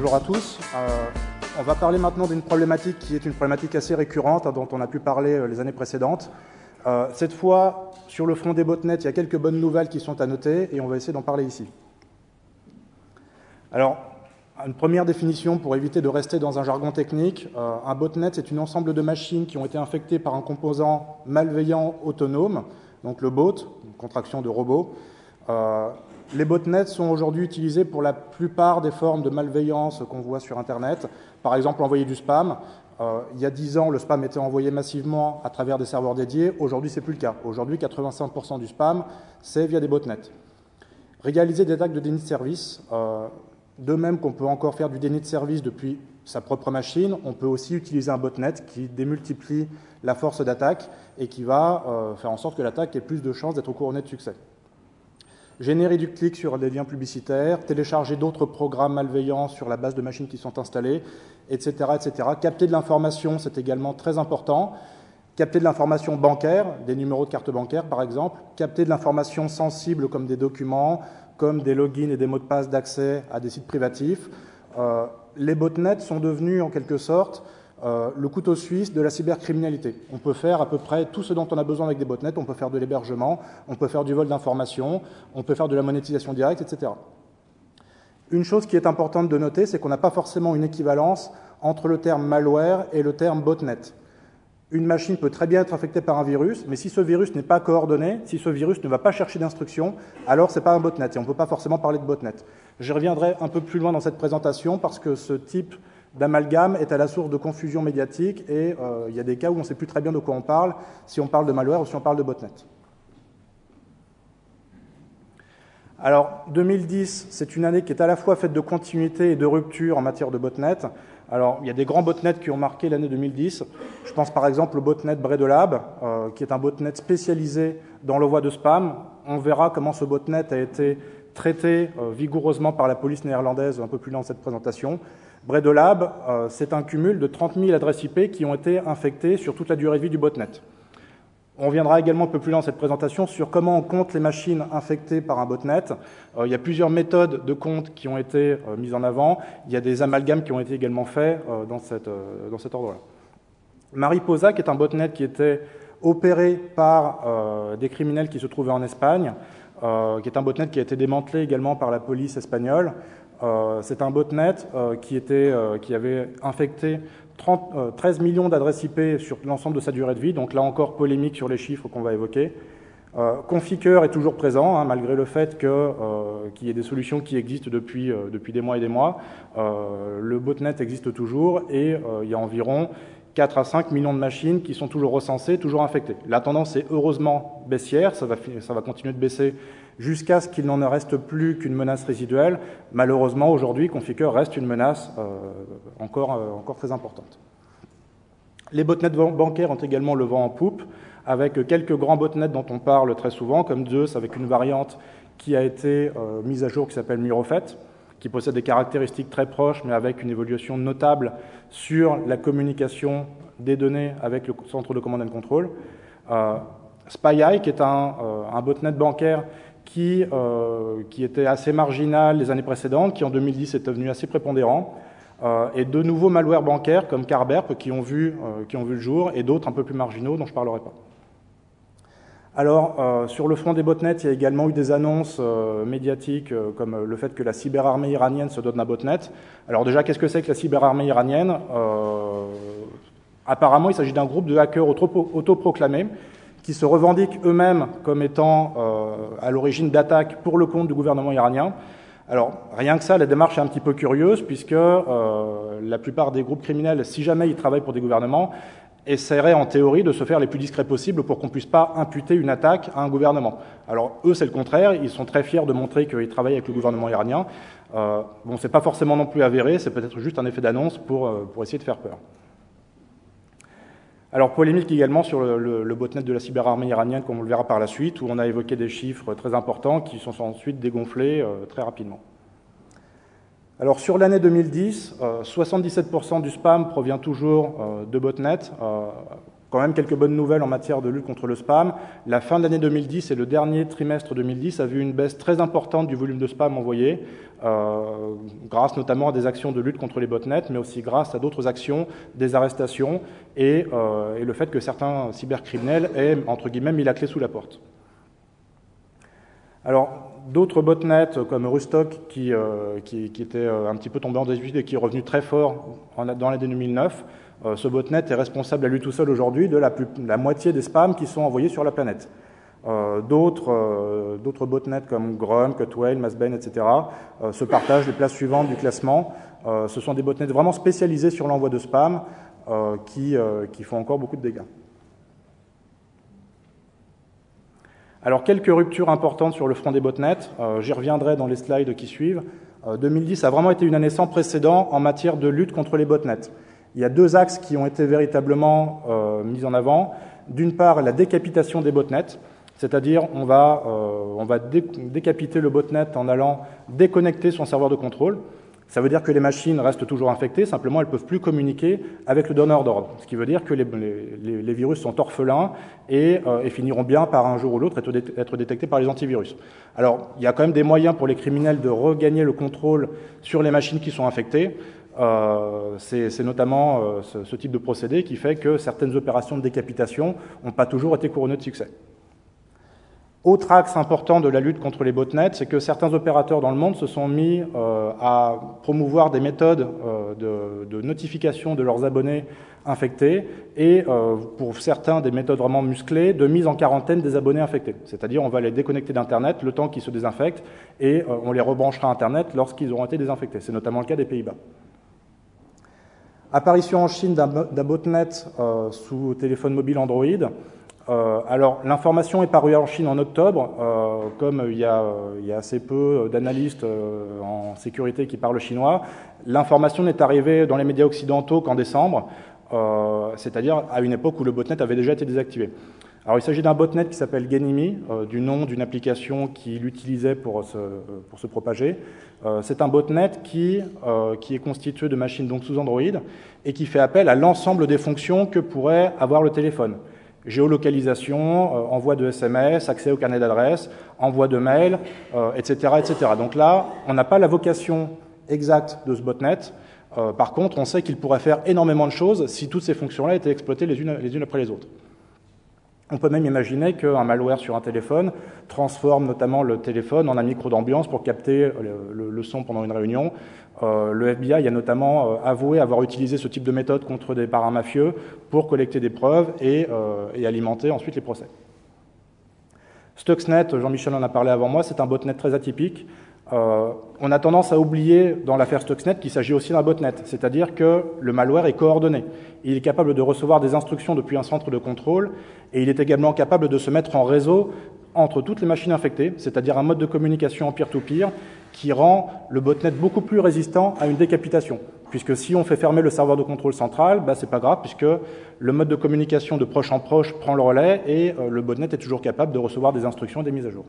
Bonjour à tous. On va parler maintenant d'une problématique qui est une problématique assez récurrente, dont on a pu parler les années précédentes. Cette fois, sur le front des botnets, il y a quelques bonnes nouvelles qui sont à noter et on va essayer d'en parler ici. Alors, une première définition pour éviter de rester dans un jargon technique. Un botnet, c'est un ensemble de machines qui ont été infectées par un composant malveillant autonome, donc le bot, une contraction de robot. Les botnets sont aujourd'hui utilisés pour la plupart des formes de malveillance qu'on voit sur Internet. Par exemple, envoyer du spam. Il y a 10 ans, le spam était envoyé massivement à travers des serveurs dédiés. Aujourd'hui, ce n'est plus le cas. Aujourd'hui, 85% du spam, c'est via des botnets. Réaliser des attaques de déni de service, de même qu'on peut encore faire du déni de service depuis sa propre machine, on peut aussi utiliser un botnet qui démultiplie la force d'attaque et qui va faire en sorte que l'attaque ait plus de chances d'être couronnée de succès. Générer du clic sur des liens publicitaires, télécharger d'autres programmes malveillants sur la base de machines qui sont installées, etc. etc. Capter de l'information, c'est également très important. Capter de l'information bancaire, des numéros de carte bancaire par exemple. Capter de l'information sensible comme des documents, comme des logins et des mots de passe d'accès à des sites privatifs. Les botnets sont devenus en quelque sorte le couteau suisse de la cybercriminalité. On peut faire à peu près tout ce dont on a besoin avec des botnets. On peut faire de l'hébergement, on peut faire du vol d'informations, on peut faire de la monétisation directe, etc. Une chose qui est importante de noter, c'est qu'on n'a pas forcément une équivalence entre le terme malware et le terme botnet. Une machine peut très bien être infectée par un virus, mais si ce virus n'est pas coordonné, si ce virus ne va pas chercher d'instructions, alors ce n'est pas un botnet, et on ne peut pas forcément parler de botnet. J'y reviendrai un peu plus loin dans cette présentation, parce que ce type d'amalgame est à la source de confusion médiatique, et il y a des cas où on ne sait plus très bien de quoi on parle, si on parle de malware ou si on parle de botnet. Alors, 2010, c'est une année qui est à la fois faite de continuité et de rupture en matière de botnet. Alors, il y a des grands botnets qui ont marqué l'année 2010. Je pense par exemple au botnet Bredelab, qui est un botnet spécialisé dans l'envoi de spam. On verra comment ce botnet a été traité vigoureusement par la police néerlandaise un peu plus loin dans cette présentation. Bredelab, c'est un cumul de 30 000 adresses IP qui ont été infectées sur toute la durée de vie du botnet. On reviendra également un peu plus loin dans cette présentation sur comment on compte les machines infectées par un botnet. Il y a plusieurs méthodes de compte qui ont été mises en avant. Il y a des amalgames qui ont été également faits dans cet ordre-là. Mariposa, qui est un botnet qui était opéré par des criminels qui se trouvaient en Espagne, qui est un botnet qui a été démantelé également par la police espagnole. C'est un botnet qui avait infecté 13 millions d'adresses IP sur l'ensemble de sa durée de vie, donc là encore polémique sur les chiffres qu'on va évoquer. Conficker est toujours présent, malgré le fait qu'il y ait des solutions qui existent depuis des mois et des mois. Le botnet existe toujours et il y a environ 4 à 5 millions de machines qui sont toujours recensées, toujours infectées. La tendance est heureusement baissière, ça va continuer de baisser jusqu'à ce qu'il n'en reste plus qu'une menace résiduelle. Malheureusement, aujourd'hui, Conficker reste une menace encore très importante. Les botnets bancaires ont également le vent en poupe, avec quelques grands botnets dont on parle très souvent, comme Zeus, avec une variante qui a été mise à jour qui s'appelle Murofet, qui possède des caractéristiques très proches, mais avec une évolution notable sur la communication des données avec le centre de command and control. SpyEye, qui est un botnet bancaire qui était assez marginal les années précédentes, qui en 2010 est devenu assez prépondérant, et de nouveaux malwares bancaires comme Carberp qui ont vu le jour, et d'autres un peu plus marginaux dont je ne parlerai pas. Alors, sur le front des botnets, il y a également eu des annonces médiatiques comme le fait que la cyberarmée iranienne se dote d'un botnet. Alors déjà, qu'est-ce que c'est que la cyberarmée iranienne? Apparemment, il s'agit d'un groupe de hackers autoproclamés qui se revendiquent eux-mêmes comme étant à l'origine d'attaques pour le compte du gouvernement iranien. Alors, rien que ça, la démarche est un petit peu curieuse, puisque la plupart des groupes criminels, si jamais ils travaillent pour des gouvernements, essaieraient en théorie de se faire les plus discrets possibles pour qu'on ne puisse pas imputer une attaque à un gouvernement. Alors, eux, c'est le contraire, ils sont très fiers de montrer qu'ils travaillent avec le gouvernement iranien. Bon, c'est pas forcément non plus avéré, c'est peut-être juste un effet d'annonce pour essayer de faire peur. Alors, polémique également sur le botnet de la cyberarmée iranienne, comme on le verra par la suite, où on a évoqué des chiffres très importants qui sont ensuite dégonflés très rapidement. Alors, sur l'année 2010, 77% du spam provient toujours de botnets. Quand même quelques bonnes nouvelles en matière de lutte contre le spam. La fin de l'année 2010 et le dernier trimestre 2010 a vu une baisse très importante du volume de spam envoyé, grâce notamment à des actions de lutte contre les botnets, mais aussi grâce à d'autres actions, des arrestations et le fait que certains cybercriminels aient, entre guillemets, mis la clé sous la porte. Alors, d'autres botnets comme Rustock, qui était un petit peu tombé en désuétude et qui est revenu très fort dans l'année 2009, ce botnet est responsable à lui tout seul aujourd'hui de la moitié des spams qui sont envoyés sur la planète. D'autres botnets comme Grum, Cutwhale, Massbane, etc. Se partagent les places suivantes du classement. Ce sont des botnets vraiment spécialisés sur l'envoi de spam qui font encore beaucoup de dégâts. Alors, quelques ruptures importantes sur le front des botnets. J'y reviendrai dans les slides qui suivent. 2010 a vraiment été une année sans précédent en matière de lutte contre les botnets. Il y a deux axes qui ont été véritablement mis en avant. D'une part, la décapitation des botnets, c'est-à-dire on va décapiter le botnet en allant déconnecter son serveur de contrôle. Ça veut dire que les machines restent toujours infectées, simplement elles ne peuvent plus communiquer avec le donneur d'ordre. Ce qui veut dire que les virus sont orphelins et finiront bien par un jour ou l'autre être détectés par les antivirus. Alors, il y a quand même des moyens pour les criminels de regagner le contrôle sur les machines qui sont infectées. C'est notamment ce type de procédé qui fait que certaines opérations de décapitation n'ont pas toujours été couronnées de succès. Autre axe important de la lutte contre les botnets, c'est que certains opérateurs dans le monde se sont mis à promouvoir des méthodes de notification de leurs abonnés infectés et, pour certains, des méthodes vraiment musclées de mise en quarantaine des abonnés infectés. C'est-à-dire on va les déconnecter d'Internet le temps qu'ils se désinfectent et on les rebranchera à Internet lorsqu'ils auront été désinfectés. C'est notamment le cas des Pays-Bas. Apparition en Chine d'un botnet sous téléphone mobile Android. Alors, l'information est parue en Chine en octobre. Comme il y a assez peu d'analystes en sécurité qui parlent chinois, l'information n'est arrivée dans les médias occidentaux qu'en décembre, c'est-à-dire à une époque où le botnet avait déjà été désactivé. Alors, il s'agit d'un botnet qui s'appelle Genimi, du nom d'une application qui l'utilisait pour se propager. C'est un botnet qui est constitué de machines donc sous Android et qui fait appel à l'ensemble des fonctions que pourrait avoir le téléphone. Géolocalisation, envoi de SMS, accès au carnet d'adresse, envoi de mail, etc., etc. Donc là, on n'a pas la vocation exacte de ce botnet. Par contre, on sait qu'il pourrait faire énormément de choses si toutes ces fonctions-là étaient exploitées les unes après les autres. On peut même imaginer qu'un malware sur un téléphone transforme notamment le téléphone en un micro d'ambiance pour capter le son pendant une réunion. Le FBI a notamment avoué avoir utilisé ce type de méthode contre des paramafieux pour collecter des preuves et alimenter ensuite les procès. Stuxnet, Jean-Michel en a parlé avant moi, c'est un botnet très atypique. On a tendance à oublier dans l'affaire Stuxnet qu'il s'agit aussi d'un botnet, c'est-à-dire que le malware est coordonné. Il est capable de recevoir des instructions depuis un centre de contrôle et il est également capable de se mettre en réseau entre toutes les machines infectées, c'est-à-dire un mode de communication en peer-to-peer qui rend le botnet beaucoup plus résistant à une décapitation. Puisque si on fait fermer le serveur de contrôle central, c'est pas grave puisque le mode de communication de proche en proche prend le relais et le botnet est toujours capable de recevoir des instructions et des mises à jour.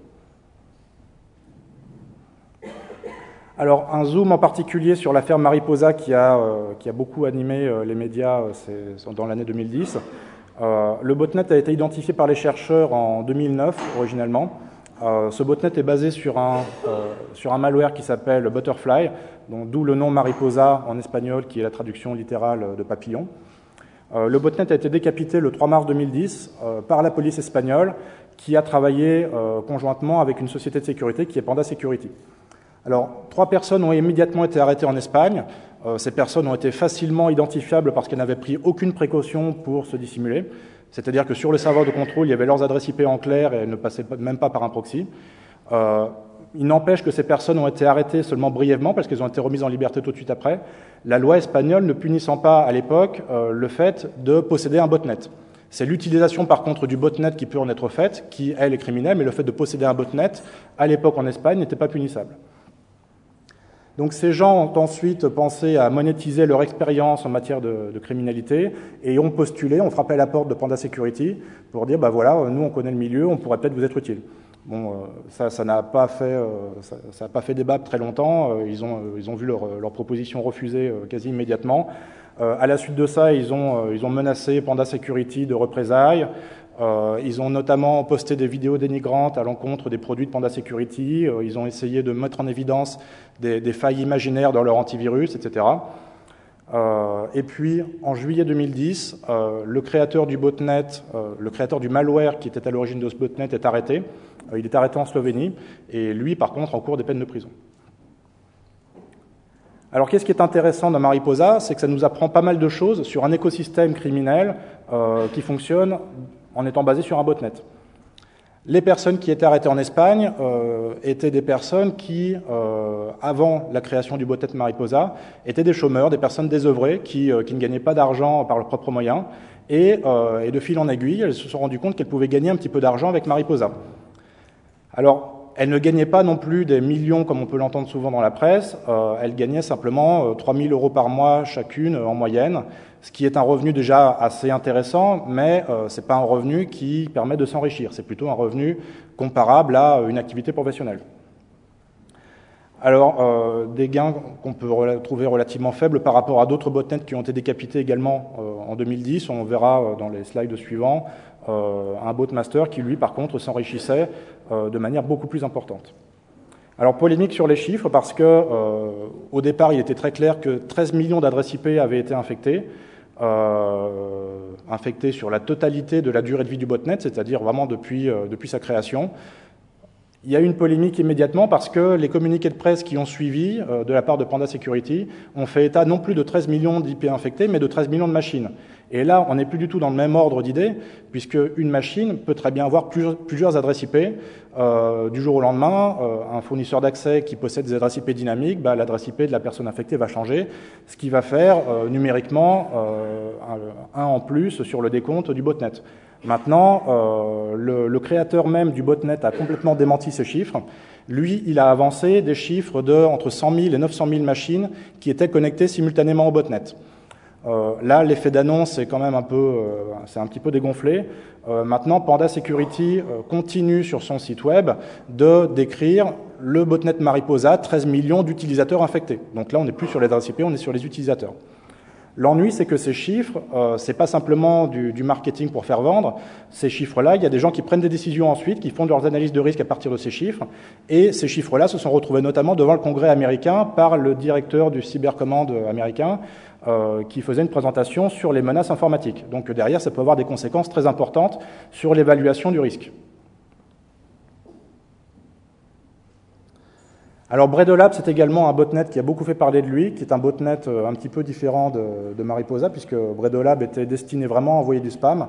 Alors, un zoom en particulier sur l'affaire Mariposa qui a beaucoup animé les médias dans l'année 2010. Le botnet a été identifié par les chercheurs en 2009, originellement. Ce botnet est basé sur un malware qui s'appelle Butterfly, d'où le nom Mariposa en espagnol, qui est la traduction littérale de papillon. Le botnet a été décapité le 3 mars 2010 par la police espagnole, qui a travaillé conjointement avec une société de sécurité qui est Panda Security. Alors, 3 personnes ont immédiatement été arrêtées en Espagne. Ces personnes ont été facilement identifiables parce qu'elles n'avaient pris aucune précaution pour se dissimuler. C'est-à-dire que sur le serveur de contrôle, il y avait leurs adresses IP en clair et elles ne passaient même pas par un proxy. Il n'empêche que ces personnes ont été arrêtées seulement brièvement parce qu'elles ont été remises en liberté tout de suite après. La loi espagnole ne punissant pas à l'époque le fait de posséder un botnet. C'est l'utilisation par contre du botnet qui peut en être faite, qui elle est criminelle, mais le fait de posséder un botnet, à l'époque en Espagne, n'était pas punissable. Donc ces gens ont ensuite pensé à monétiser leur expérience en matière de criminalité et ont postulé, ont frappé à la porte de Panda Security pour dire voilà, nous on connaît le milieu, on pourrait peut-être vous être utile. Bon, ça n'a pas fait débat très longtemps. Ils ont vu leur proposition refusée quasi immédiatement. À la suite de ça, ils ont menacé Panda Security de représailles. Ils ont notamment posté des vidéos dénigrantes à l'encontre des produits de Panda Security. Ils ont essayé de mettre en évidence des failles imaginaires dans leur antivirus, etc. Et puis, en juillet 2010, le créateur du botnet, le créateur du malware qui était à l'origine de ce botnet est arrêté. Il est arrêté en Slovénie, et lui, par contre, encourt des peines de prison. Alors, qu'est-ce qui est intéressant dans Mariposa? C'est que ça nous apprend pas mal de choses sur un écosystème criminel qui fonctionne en étant basé sur un botnet. Les personnes qui étaient arrêtées en Espagne étaient des personnes qui, avant la création du botnet Mariposa, étaient des chômeurs, des personnes désœuvrées qui ne gagnaient pas d'argent par leurs propres moyens. Et de fil en aiguille, elles se sont rendues compte qu'elles pouvaient gagner un petit peu d'argent avec Mariposa. Alors, elles ne gagnaient pas non plus des millions, comme on peut l'entendre souvent dans la presse. Elles gagnaient simplement 3 000 € par mois chacune en moyenne, ce qui est un revenu déjà assez intéressant, mais ce n'est pas un revenu qui permet de s'enrichir. C'est plutôt un revenu comparable à une activité professionnelle. Alors, des gains qu'on peut trouver relativement faibles par rapport à d'autres botnets qui ont été décapités également en 2010. On verra dans les slides suivants un botmaster qui, lui, par contre, s'enrichissait de manière beaucoup plus importante. Alors, polémique sur les chiffres, parce que au départ, il était très clair que 13 millions d'adresses IP avaient été infectées sur la totalité de la durée de vie du botnet, c'est-à-dire vraiment depuis sa création. Il y a eu une polémique immédiatement parce que les communiqués de presse qui ont suivi de la part de Panda Security ont fait état non plus de 13 millions d'IP infectés, mais de 13 millions de machines. Et là, on n'est plus du tout dans le même ordre d'idées, puisque une machine peut très bien avoir plusieurs adresses IP. Du jour au lendemain, un fournisseur d'accès qui possède des adresses IP dynamiques, l'adresse IP de la personne infectée va changer, ce qui va faire numériquement un en plus sur le décompte du botnet. Maintenant, le créateur même du botnet a complètement démenti ces chiffres. Lui, il a avancé des chiffres de entre 100 000 et 900 000 machines qui étaient connectées simultanément au botnet. Là, l'effet d'annonce est quand même un petit peu dégonflé. Maintenant, Panda Security continue sur son site web de décrire le botnet Mariposa, 13 millions d'utilisateurs infectés. Donc là, on n'est plus sur les adresses IP, on est sur les utilisateurs. L'ennui, c'est que ces chiffres, c'est pas simplement du marketing pour faire vendre. Ces chiffres-là, il y a des gens qui prennent des décisions ensuite, qui font leurs analyses de risque à partir de ces chiffres. Et ces chiffres-là se sont retrouvés notamment devant le Congrès américain par le directeur du Cybercommand américain, qui faisait une présentation sur les menaces informatiques. Donc derrière, ça peut avoir des conséquences très importantes sur l'évaluation du risque. Alors Bredolab, c'est également un botnet qui a beaucoup fait parler de lui, qui est un botnet un petit peu différent de Mariposa, puisque Bredolab était destiné vraiment à envoyer du spam.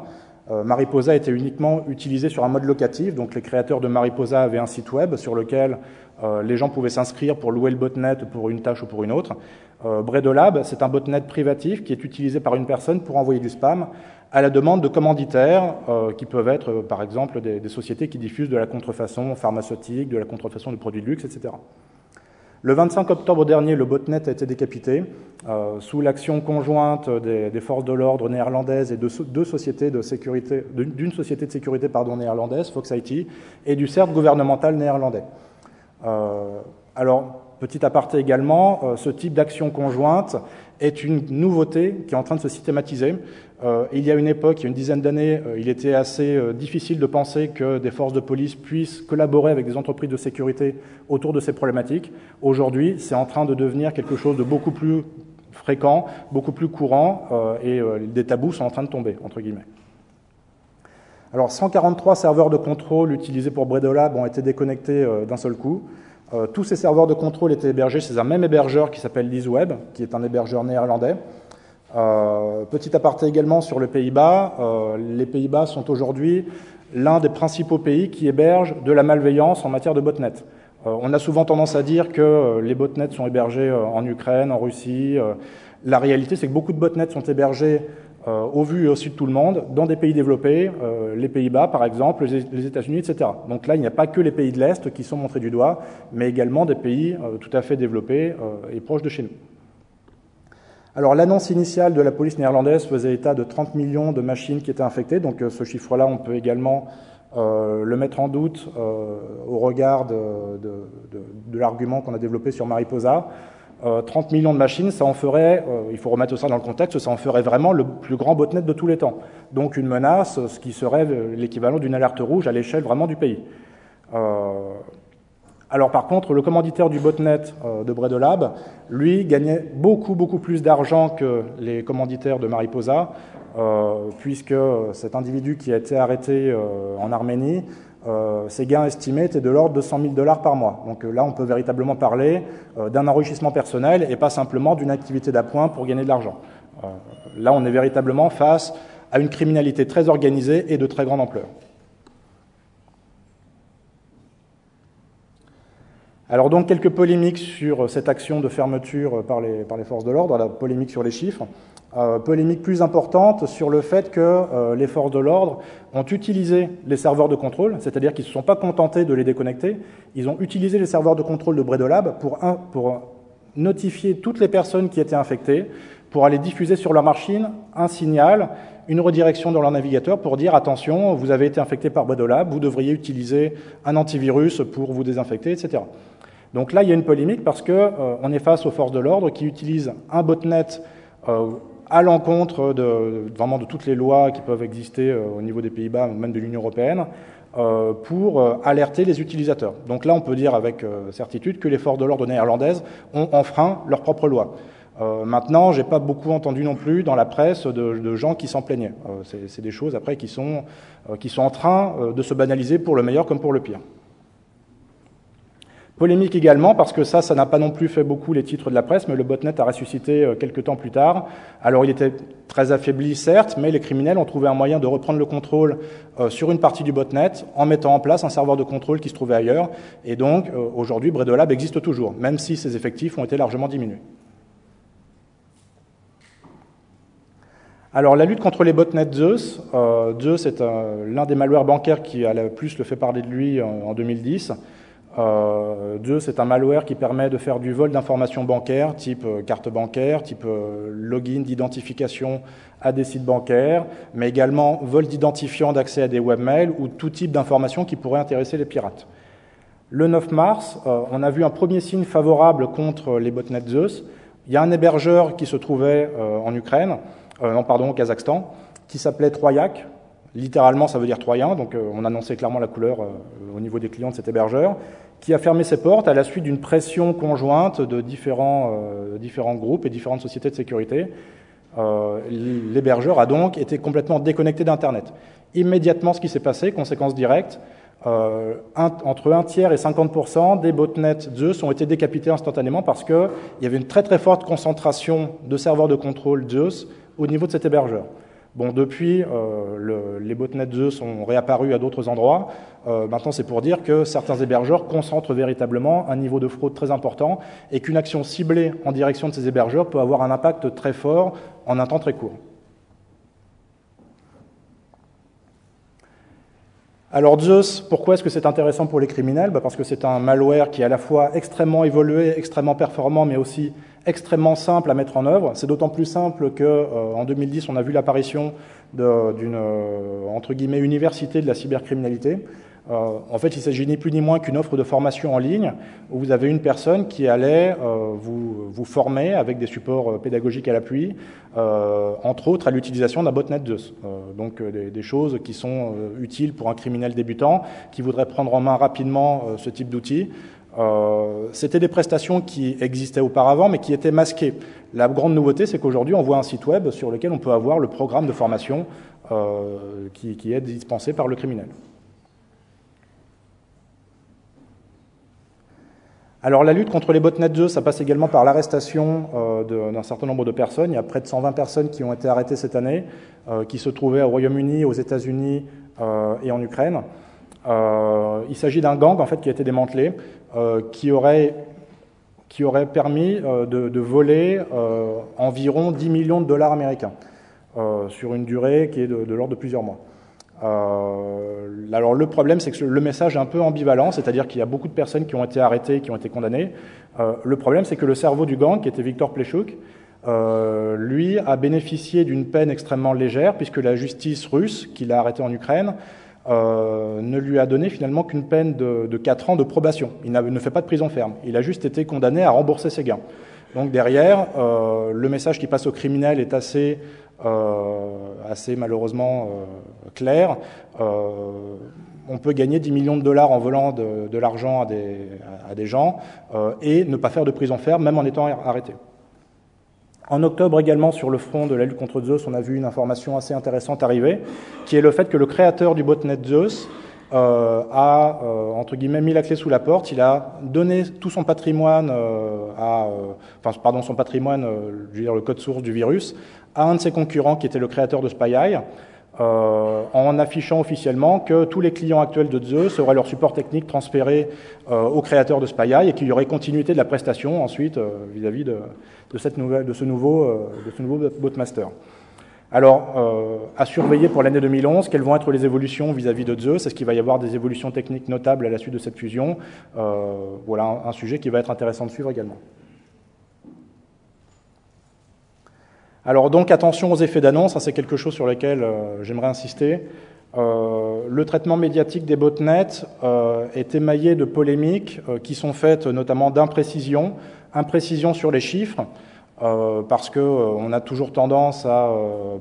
Mariposa était uniquement utilisé sur un mode locatif, donc les créateurs de Mariposa avaient un site web sur lequel les gens pouvaient s'inscrire pour louer le botnet pour une tâche ou pour une autre. Bredolab, c'est un botnet privatif qui est utilisé par une personne pour envoyer du spam à la demande de commanditaires qui peuvent être, par exemple, des sociétés qui diffusent de la contrefaçon pharmaceutique, de la contrefaçon de produits de luxe, etc. Le 25 octobre dernier, le botnet a été décapité sous l'action conjointe des forces de l'ordre néerlandaises et de d'une société de sécurité néerlandaise, Fox IT, et du CERT gouvernemental néerlandais. Alors, petit aparté également, ce type d'action conjointe est une nouveauté qui est en train de se systématiser. Il y a une époque, il y a une dizaine d'années, il était assez difficile de penser que des forces de police puissent collaborer avec des entreprises de sécurité autour de ces problématiques. Aujourd'hui, c'est en train de devenir quelque chose de beaucoup plus fréquent, beaucoup plus courant, et des tabous sont en train de tomber, entre guillemets. Alors, 143 serveurs de contrôle utilisés pour Bredolab ont été déconnectés d'un seul coup. Tous ces serveurs de contrôle étaient hébergés chez un même hébergeur qui s'appelle LeaseWeb, qui est un hébergeur néerlandais. Petit aparté également sur les Pays-Bas. Les Pays-Bas sont aujourd'hui l'un des principaux pays qui hébergent de la malveillance en matière de botnet. On a souvent tendance à dire que les botnets sont hébergés en Ukraine, en Russie. La réalité, c'est que beaucoup de botnets sont hébergés au vu et au su de tout le monde, dans des pays développés, les Pays-Bas par exemple, les États-Unis, etc. Donc là, il n'y a pas que les pays de l'Est qui sont montrés du doigt, mais également des pays tout à fait développés et proches de chez nous. Alors l'annonce initiale de la police néerlandaise faisait état de 30 millions de machines qui étaient infectées, donc ce chiffre-là, on peut également le mettre en doute au regard de l'argument qu'on a développé sur Mariposa. 30 millions de machines, ça en ferait, il faut remettre ça dans le contexte, ça en ferait vraiment le plus grand botnet de tous les temps. Donc une menace, ce qui serait l'équivalent d'une alerte rouge à l'échelle vraiment du pays. Alors par contre, le commanditaire du botnet de Bredolab, lui, gagnait beaucoup plus d'argent que les commanditaires de Mariposa, puisque cet individu qui a été arrêté en Arménie, ses gains estimés étaient de l'ordre de $100 000 par mois. Donc là, on peut véritablement parler d'un enrichissement personnel et pas simplement d'une activité d'appoint pour gagner de l'argent. Là, on est véritablement face à une criminalité très organisée et de très grande ampleur. Alors donc, quelques polémiques sur cette action de fermeture par les forces de l'ordre, la polémique sur les chiffres. Polémique plus importante sur le fait que les forces de l'ordre ont utilisé les serveurs de contrôle, c'est-à-dire qu'ils ne se sont pas contentés de les déconnecter, ils ont utilisé les serveurs de contrôle de Bredolab pour notifier toutes les personnes qui étaient infectées, pour aller diffuser sur leur machine un signal, une redirection dans leur navigateur pour dire « Attention, vous avez été infecté par Bredolab, vous devriez utiliser un antivirus pour vous désinfecter, etc. » Donc là, il y a une polémique parce qu'on est face aux forces de l'ordre qui utilisent un botnet à l'encontre vraiment de toutes les lois qui peuvent exister au niveau des Pays-Bas ou même de l'Union européenne pour alerter les utilisateurs. Donc là, on peut dire avec certitude que les forces de l'ordre néerlandaises ont enfreint leurs propres lois. Maintenant, j'ai pas beaucoup entendu non plus dans la presse de gens qui s'en plaignaient. C'est des choses après qui sont en train de se banaliser pour le meilleur comme pour le pire. Polémique également, parce que ça n'a pas non plus fait beaucoup les titres de la presse, mais le botnet a ressuscité quelques temps plus tard. Alors il était très affaibli, certes, mais les criminels ont trouvé un moyen de reprendre le contrôle sur une partie du botnet en mettant en place un serveur de contrôle qui se trouvait ailleurs. Et donc, aujourd'hui, Bredolab existe toujours, même si ses effectifs ont été largement diminués. Alors, la lutte contre les botnets Zeus. Zeus est l'un des malwares bancaires qui a le plus fait parler de lui en 2010. Zeus est un malware qui permet de faire du vol d'informations bancaires, type carte bancaire, type login d'identification à des sites bancaires, mais également vol d'identifiants d'accès à des webmails ou tout type d'informations qui pourraient intéresser les pirates. Le 9 mars, on a vu un premier signe favorable contre les botnets Zeus. Il y a un hébergeur qui se trouvait en Ukraine, au Kazakhstan, qui s'appelait Troyak. Littéralement, ça veut dire troyen, donc on annonçait clairement la couleur au niveau des clients de cet hébergeur, qui a fermé ses portes à la suite d'une pression conjointe de différents groupes et différentes sociétés de sécurité. L'hébergeur a donc été complètement déconnecté d'Internet. Immédiatement, ce qui s'est passé, conséquence directe, entre 1 tiers et 50% des botnets Zeus ont été décapités instantanément parce qu'il y avait une très très forte concentration de serveurs de contrôle Zeus au niveau de cet hébergeur. Bon, depuis, les botnets Zeus sont réapparus à d'autres endroits. Maintenant, c'est pour dire que certains hébergeurs concentrent véritablement un niveau de fraude très important et qu'une action ciblée en direction de ces hébergeurs peut avoir un impact très fort en un temps très court. Alors Zeus, pourquoi est-ce que c'est intéressant pour les criminels ? Parce que c'est un malware qui est à la fois extrêmement évolué, extrêmement performant, mais aussi extrêmement simple à mettre en œuvre. C'est d'autant plus simple qu'en 2010, on a vu l'apparition d'une, entre guillemets, université de la cybercriminalité. En fait, il s'agit ni plus ni moins qu'une offre de formation en ligne où vous avez une personne qui allait vous former avec des supports pédagogiques à l'appui, entre autres à l'utilisation d'un botnet Zeus. Donc des choses qui sont utiles pour un criminel débutant qui voudrait prendre en main rapidement ce type d'outils. C'était des prestations qui existaient auparavant, mais qui étaient masquées. La grande nouveauté, c'est qu'aujourd'hui, on voit un site web sur lequel on peut avoir le programme de formation qui est dispensé par le criminel. Alors la lutte contre les botnets Zeus, ça passe également par l'arrestation d'un certain nombre de personnes. Il y a près de 120 personnes qui ont été arrêtées cette année, qui se trouvaient au Royaume-Uni, aux États-Unis et en Ukraine. Il s'agit d'un gang en fait qui a été démantelé, qui aurait permis de voler environ 10 millions de dollars américains sur une durée qui est de l'ordre de plusieurs mois. Alors le problème, c'est que le message est un peu ambivalent, c'est-à-dire qu'il y a beaucoup de personnes qui ont été arrêtées, qui ont été condamnées. Le problème, c'est que le cerveau du gang, qui était Viktor Pleshchuk, lui a bénéficié d'une peine extrêmement légère, puisque la justice russe, qui l'a arrêté en Ukraine, ne lui a donné finalement qu'une peine de 4 ans de probation. Il ne fait pas de prison ferme. Il a juste été condamné à rembourser ses gains. Donc derrière, le message qui passe au criminel est assez malheureusement clair. On peut gagner 10 millions de dollars en volant de l'argent à des gens et ne pas faire de prison ferme, même en étant arrêté. En octobre également, sur le front de la lutte contre Zeus, on a vu une information assez intéressante arriver, qui est le fait que le créateur du botnet Zeus a, entre guillemets, mis la clé sous la porte. Il a donné tout son patrimoine, son patrimoine, je veux dire le code source du virus, à un de ses concurrents qui était le créateur de SpyEye, en affichant officiellement que tous les clients actuels de Zeus auraient leur support technique transféré au créateur de SpyEye et qu'il y aurait continuité de la prestation ensuite vis-à-vis de ce nouveau botmaster. Alors, à surveiller pour l'année 2011, quelles vont être les évolutions vis-à-vis de Zeus? Est-ce qu'il va y avoir des évolutions techniques notables à la suite de cette fusion? Voilà un sujet qui va être intéressant de suivre également. Alors donc, attention aux effets d'annonce, c'est quelque chose sur lequel j'aimerais insister. Le traitement médiatique des botnets est émaillé de polémiques qui sont faites notamment d'imprécisions sur les chiffres, parce qu'on a toujours tendance en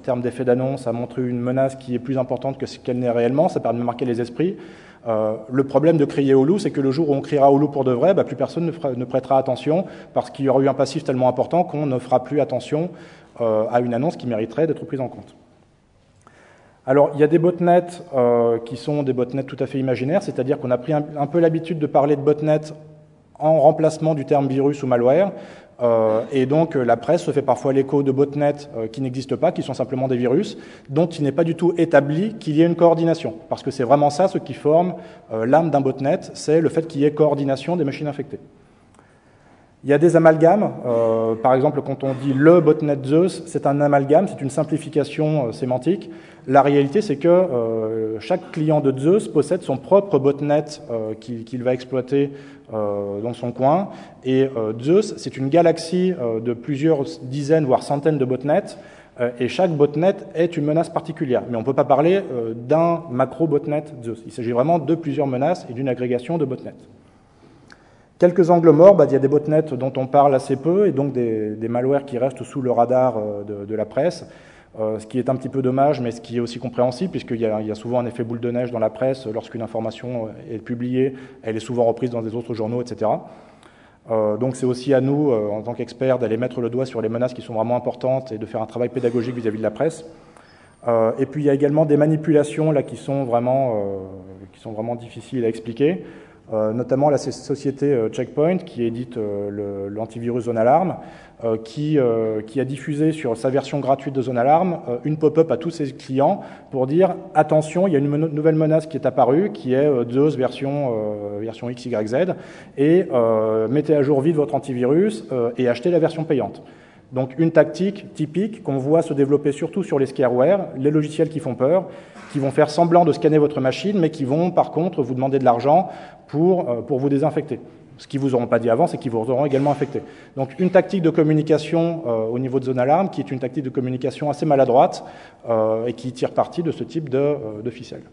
termes d'effet d'annonce, à montrer une menace qui est plus importante que ce qu'elle n'est réellement. Ça permet de marquer les esprits. Le problème de crier au loup, c'est que le jour où on criera au loup pour de vrai, plus personne ne prêtera attention, parce qu'il y aura eu un passif tellement important qu'on ne fera plus attention à une annonce qui mériterait d'être prise en compte. Alors, il y a des botnets qui sont des botnets tout à fait imaginaires, c'est-à-dire qu'on a pris un peu l'habitude de parler de botnets en remplacement du terme virus ou malware, et donc la presse se fait parfois l'écho de botnets qui n'existent pas, qui sont simplement des virus, dont il n'est pas du tout établi qu'il y ait une coordination, parce que c'est vraiment ça ce qui forme l'âme d'un botnet, c'est le fait qu'il y ait coordination des machines infectées. Il y a des amalgames, par exemple quand on dit le botnet Zeus, c'est un amalgame, c'est une simplification sémantique. La réalité c'est que chaque client de Zeus possède son propre botnet qu'il va exploiter dans son coin, et Zeus c'est une galaxie de plusieurs dizaines voire centaines de botnets, et chaque botnet est une menace particulière. Mais on ne peut pas parler d'un macro botnet Zeus, il s'agit vraiment de plusieurs menaces et d'une agrégation de botnets. Quelques angles morts, il y a des botnets dont on parle assez peu, et donc des malwares qui restent sous le radar de la presse, ce qui est un petit peu dommage, mais ce qui est aussi compréhensible, puisqu'il y a souvent un effet boule de neige dans la presse. Lorsqu'une information est publiée, elle est souvent reprise dans des autres journaux, etc. Donc c'est aussi à nous, en tant qu'experts, d'aller mettre le doigt sur les menaces qui sont vraiment importantes et de faire un travail pédagogique vis-à-vis de la presse. Et puis il y a également des manipulations là, qui sont vraiment difficiles à expliquer. Notamment la société Checkpoint qui édite l'antivirus Zone Alarm, qui a diffusé sur sa version gratuite de Zone Alarm une pop-up à tous ses clients pour dire attention, il y a une nouvelle menace qui est apparue, qui est Zeus version XYZ, et mettez à jour vite votre antivirus et achetez la version payante. Donc une tactique typique qu'on voit se développer surtout sur les scareware, les logiciels qui font peur, qui vont faire semblant de scanner votre machine, mais qui vont par contre vous demander de l'argent pour vous désinfecter. Ce qu'ils ne vous auront pas dit avant, c'est qu'ils vous auront également infecté. Donc une tactique de communication au niveau de Zone Alarm, qui est une tactique de communication assez maladroite et qui tire parti de ce type de ficelle.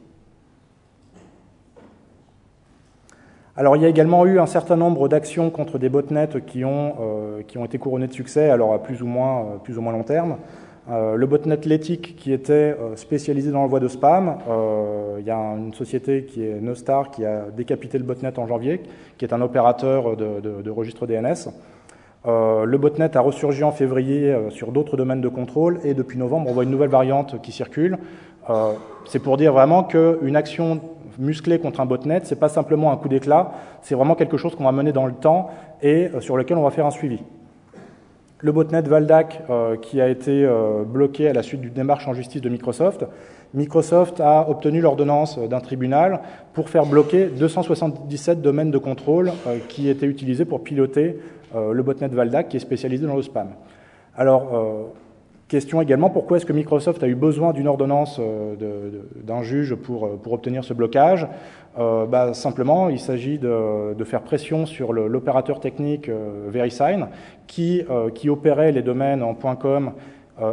Alors il y a également eu un certain nombre d'actions contre des botnets qui ont été couronnées de succès, alors à plus ou moins long terme. Le botnet L'éthique qui était spécialisé dans l'envoi de spam, il y a une société qui est Neustar qui a décapité le botnet en janvier, qui est un opérateur de registre DNS. Le botnet a ressurgi en février sur d'autres domaines de contrôle, et depuis novembre on voit une nouvelle variante qui circule. C'est pour dire vraiment qu'une action musclée contre un botnet, c'est pas simplement un coup d'éclat, c'est vraiment quelque chose qu'on va mener dans le temps et sur lequel on va faire un suivi. Le botnet Valdak qui a été bloqué à la suite d'une démarche en justice de Microsoft. Microsoft a obtenu l'ordonnance d'un tribunal pour faire bloquer 277 domaines de contrôle qui étaient utilisés pour piloter le botnet Valdak qui est spécialisé dans le spam. Alors, question également, pourquoi est-ce que Microsoft a eu besoin d'une ordonnance d'un juge pour obtenir ce blocage? Simplement, il s'agit de faire pression sur l'opérateur technique VeriSign qui opérait les domaines en .com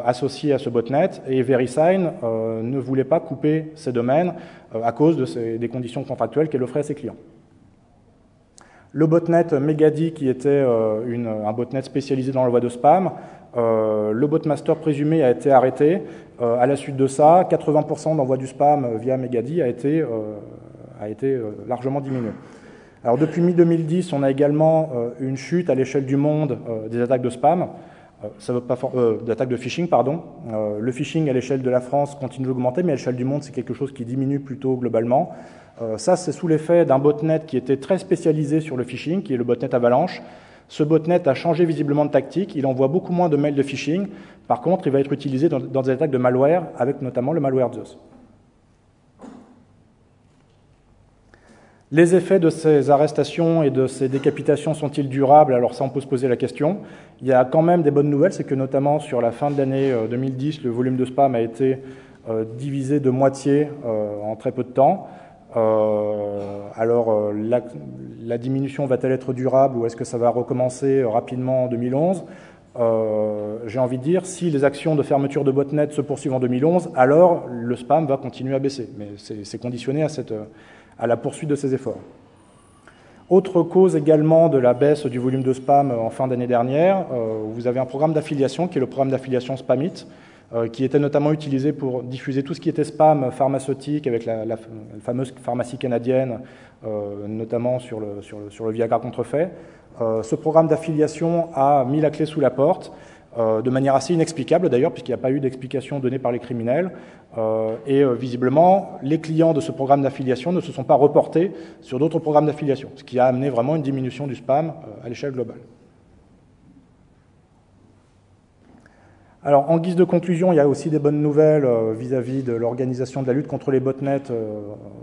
associés à ce botnet, et VeriSign ne voulait pas couper ces domaines à cause des conditions contractuelles qu'elle offrait à ses clients. Le botnet Megadi, qui était un botnet spécialisé dans l'envoi de spam, le botmaster présumé a été arrêté. À la suite de ça, 80% d'envoi du spam via Megadi a été largement diminué. Alors depuis mi-2010, on a également une chute à l'échelle du monde des attaques de spam, d'attaques de phishing, pardon. Le phishing à l'échelle de la France continue d'augmenter, mais à l'échelle du monde, c'est quelque chose qui diminue plutôt globalement. Ça, c'est sous l'effet d'un botnet qui était très spécialisé sur le phishing, qui est le botnet Avalanche. Ce botnet a changé visiblement de tactique, il envoie beaucoup moins de mails de phishing. Par contre, il va être utilisé dans des attaques de malware, avec notamment le malware Zeus. Les effets de ces arrestations et de ces décapitations sont-ils durables? Alors ça, on peut se poser la question. Il y a quand même des bonnes nouvelles, c'est que notamment sur la fin de l'année 2010, le volume de spam a été divisé de moitié en très peu de temps. La diminution va-t-elle être durable ou est-ce que ça va recommencer rapidement en 2011? J'ai envie de dire, si les actions de fermeture de botnet se poursuivent en 2011, alors le spam va continuer à baisser. Mais c'est conditionné à la poursuite de ces efforts. Autre cause également de la baisse du volume de spam en fin d'année dernière, vous avez un programme d'affiliation qui est le programme d'affiliation Spamit, qui était notamment utilisé pour diffuser tout ce qui était spam pharmaceutique avec la fameuse pharmacie canadienne, notamment sur le Viagra contrefait. Ce programme d'affiliation a mis la clé sous la porte, de manière assez inexplicable d'ailleurs, puisqu'il n'y a pas eu d'explication donnée par les criminels. Visiblement, les clients de ce programme d'affiliation ne se sont pas reportés sur d'autres programmes d'affiliation, ce qui a amené vraiment une diminution du spam à l'échelle globale. Alors, en guise de conclusion, il y a aussi des bonnes nouvelles vis-à-vis de l'organisation de la lutte contre les botnets,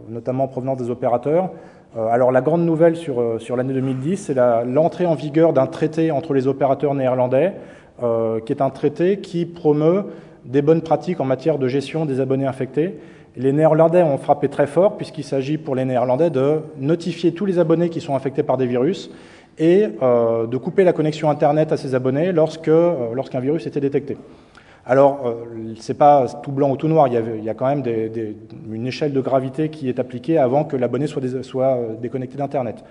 notamment en provenance des opérateurs. Alors, la grande nouvelle sur l'année 2010, c'est l'entrée en vigueur d'un traité entre les opérateurs néerlandais, qui est un traité qui promeut des bonnes pratiques en matière de gestion des abonnés infectés. Les Néerlandais ont frappé très fort, puisqu'il s'agit pour les Néerlandais de notifier tous les abonnés qui sont infectés par des virus et de couper la connexion Internet à ces abonnés lorsqu'un virus était détecté. Alors, c'est pas tout blanc ou tout noir, il y a quand même une échelle de gravité qui est appliquée avant que l'abonné soit déconnecté d'Internet.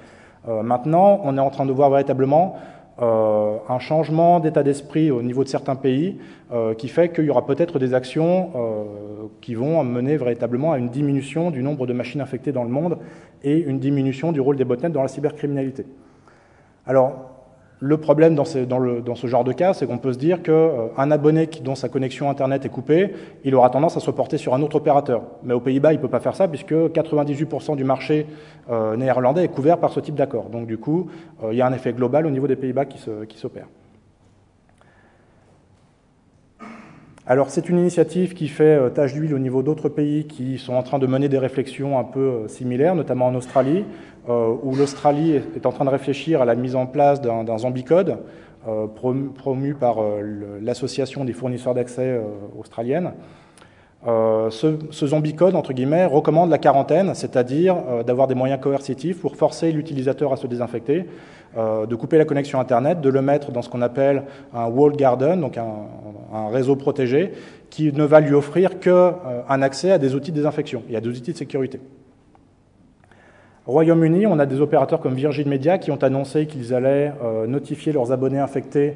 Maintenant, on est en train de voir véritablement un changement d'état d'esprit au niveau de certains pays qui fait qu'il y aura peut-être des actions qui vont mener véritablement à une diminution du nombre de machines infectées dans le monde et une diminution du rôle des botnets dans la cybercriminalité. Alors, le problème dans ce genre de cas, c'est qu'on peut se dire qu'un abonné dont sa connexion Internet est coupée, il aura tendance à se reporter sur un autre opérateur. Mais aux Pays-Bas, il ne peut pas faire ça puisque 98% du marché néerlandais est couvert par ce type d'accord. Donc du coup, il y a un effet global au niveau des Pays-Bas qui s'opère. Alors c'est une initiative qui fait tache d'huile au niveau d'autres pays qui sont en train de mener des réflexions un peu similaires, notamment en Australie, où l'Australie est en train de réfléchir à la mise en place d'un zombie code promu par l'association des fournisseurs d'accès australienne. Ce zombie code, entre guillemets, recommande la quarantaine, c'est-à-dire d'avoir des moyens coercitifs pour forcer l'utilisateur à se désinfecter, de couper la connexion Internet, de le mettre dans ce qu'on appelle un walled garden, donc un réseau protégé, qui ne va lui offrir qu'un accès à des outils de désinfection et à des outils de sécurité. Au Royaume-Uni, on a des opérateurs comme Virgin Media qui ont annoncé qu'ils allaient notifier leurs abonnés infectés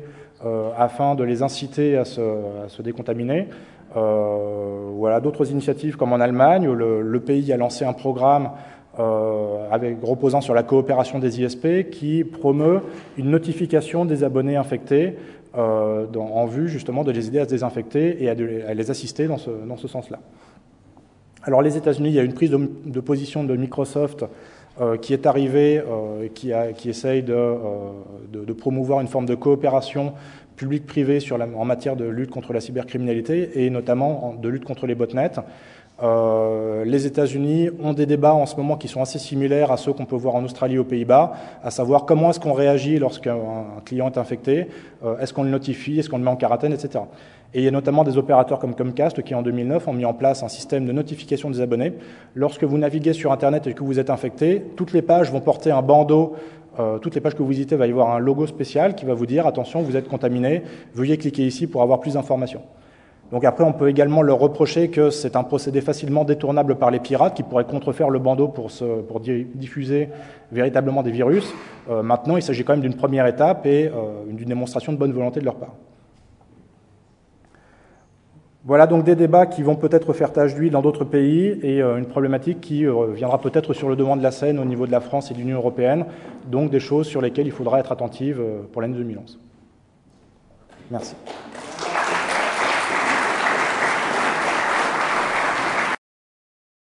afin de les inciter à se décontaminer. Voilà d'autres initiatives comme en Allemagne, où le pays a lancé un programme reposant sur la coopération des ISP qui promeut une notification des abonnés infectés en vue justement de les aider à se désinfecter et à les assister dans ce sens-là. Alors les États-Unis, il y a une prise de position de Microsoft qui est arrivée, qui essaye de promouvoir une forme de coopération public-privé en matière de lutte contre la cybercriminalité et notamment de lutte contre les botnets. Les États-Unis ont des débats en ce moment qui sont assez similaires à ceux qu'on peut voir en Australie et aux Pays-Bas, à savoir comment est-ce qu'on réagit lorsqu'un client est infecté, est-ce qu'on le notifie, est-ce qu'on le met en quarantaine, etc. Et il y a notamment des opérateurs comme Comcast qui, en 2009, ont mis en place un système de notification des abonnés. Lorsque vous naviguez sur Internet et que vous êtes infecté, toutes les pages vont porter un bandeau. Toutes les pages que vous visitez, va y avoir un logo spécial qui va vous dire « Attention, vous êtes contaminé, veuillez cliquer ici pour avoir plus d'informations ». Donc après, on peut également leur reprocher que c'est un procédé facilement détournable par les pirates qui pourraient contrefaire le bandeau pour diffuser véritablement des virus. Maintenant, il s'agit quand même d'une première étape et d'une démonstration de bonne volonté de leur part. Voilà donc des débats qui vont peut-être faire tache d'huile dans d'autres pays et une problématique qui viendra peut-être sur le devant de la scène au niveau de la France et de l'Union européenne, donc des choses sur lesquelles il faudra être attentive pour l'année 2011. Merci.